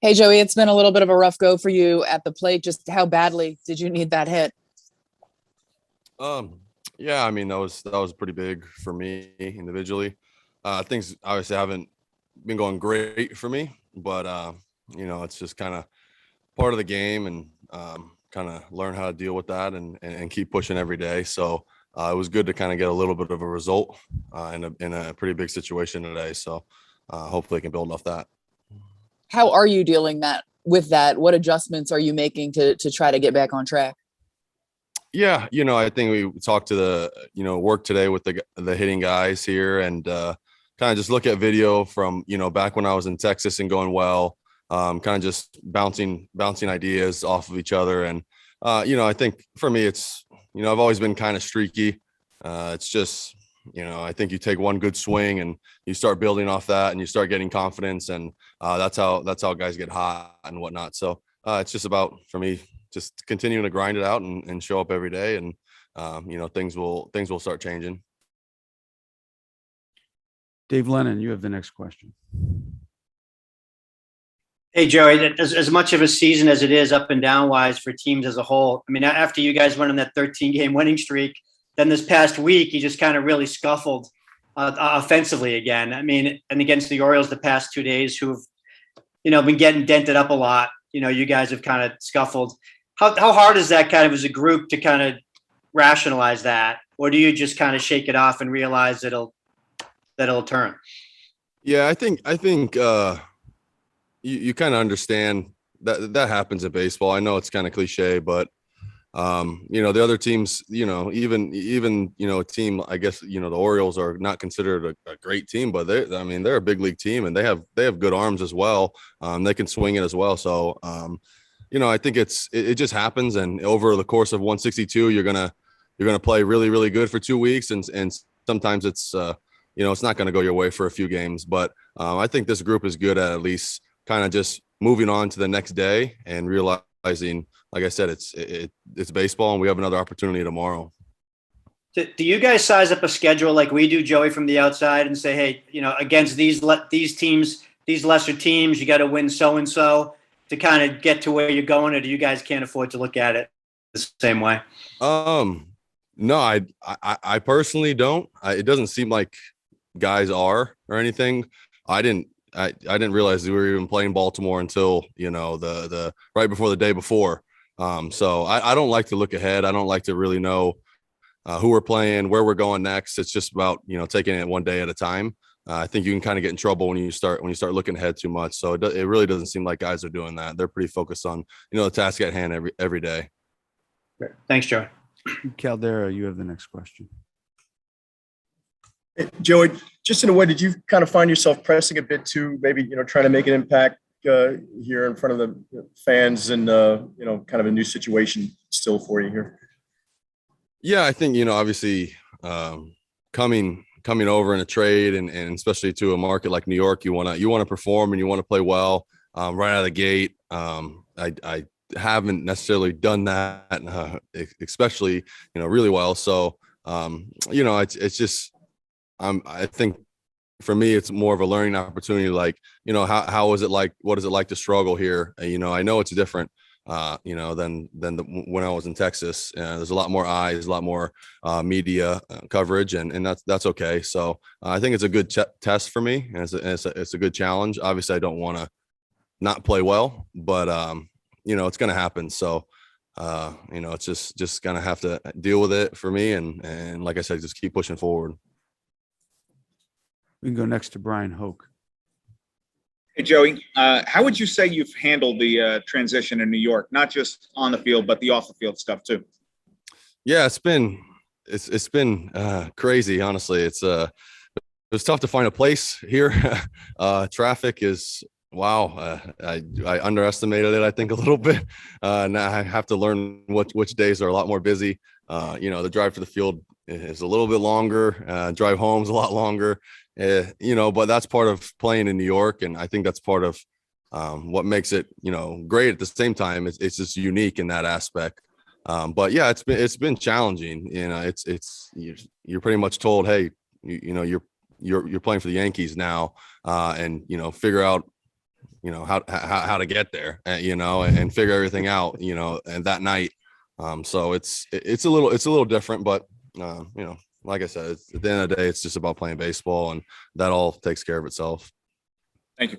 Hey, Joey, it's been a little bit of a rough go for you at the plate. Just how badly did you need that hit? Um, yeah, I mean that was pretty big for me individually. Things obviously haven't been going great for me, but it's just kind of part of the game, and kind of learn how to deal with that and keep pushing every day. So it was good to kind of get a little bit of a result in a pretty big situation today. So hopefully I can build off that. How are you dealing that with that? What adjustments are you making to try to get back on track? Yeah, I think we talked to work today with the hitting guys here, and kind of just look at video from back when I was in Texas and going well, kind of just bouncing ideas off of each other, and I think for me it's I've always been kind of streaky. It's just I think you take one good swing and you start building off that, and you start getting confidence, and that's how guys get hot and whatnot. So it's just about for me just continuing to grind it out and show up every day, and things will start changing. Dave Lennon, you have the next question. Hey, Joey, as much of a season as it is up and down wise for teams as a whole, I mean, after you guys went on that 13-game winning streak, then this past week, you just kind of really scuffled offensively again. I mean, and against the Orioles the past 2 days, who've, been getting dented up a lot, you guys have kind of scuffled. How hard is that kind of as a group to kind of rationalize that? Or do you just kind of shake it off and realize that it'll turn? Yeah, I think you kind of understand that happens in baseball. I know it's kind of cliche, but the other teams, even a team, I guess, the Orioles are not considered a great team, but they're a big league team, and they have good arms as well. They can swing it as well. So, I think it just happens. And over the course of 162, you're going to play really, really good for 2 weeks. And sometimes it's not going to go your way for a few games, but I think this group is good at least kind of just moving on to the next day and realizing, like I said, it's baseball, and we have another opportunity tomorrow. Do you guys size up a schedule like we do, Joey, from the outside, and say, hey, against these teams, these lesser teams, you got to win so-and-so to kind of get to where you're going, or do you guys can't afford to look at it the same way? No, I personally don't. It doesn't seem like guys are or anything. I didn't realize we were even playing Baltimore until the right before the day before. So I don't like to look ahead. I don't like to really know who we're playing, where we're going next. It's just about taking it one day at a time. I think you can kind of get in trouble when you start looking ahead too much. So it really doesn't seem like guys are doing that. They're pretty focused on the task at hand every day. Great. Thanks, Joey. Caldera, you have the next question. Hey, Joey, just in a way, did you kind of find yourself pressing a bit too, maybe, trying to make an impact here in front of the fans, and, kind of a new situation still for you here? Yeah, I think, obviously coming over in a trade, and especially to a market like New York, you want to perform and you want to play well right out of the gate. I haven't necessarily done that, especially, really well. So, it's just, I think for me, it's more of a learning opportunity. Like, how is it like? What is it like to struggle here? I know it's different, than when I was in Texas. There's a lot more eyes, a lot more media coverage, and that's okay. So I think it's a good test for me, and it's a good challenge. Obviously, I don't want to not play well, but it's going to happen. So it's just gonna have to deal with it for me, and like I said, just keep pushing forward. We can go next to Brian Hoke. Hey, Joey, how would you say you've handled the transition in New York, not just on the field, but the off the field stuff too? Yeah, it's been crazy. Honestly, it's tough to find a place here. Traffic is wow. I underestimated it, I think, a little bit. Now I have to learn which days are a lot more busy. The drive to the field is a little bit longer. Drive home is a lot longer. But that's part of playing in New York, and I think that's part of what makes it great. At the same time, it's just unique in that aspect. But yeah, it's been challenging. You're pretty much told, hey, you're playing for the Yankees now, and figure out how to get there, and figure everything out, and that night. So it's a little different, but like I said, at the end of the day, it's just about playing baseball, and that all takes care of itself. Thank you.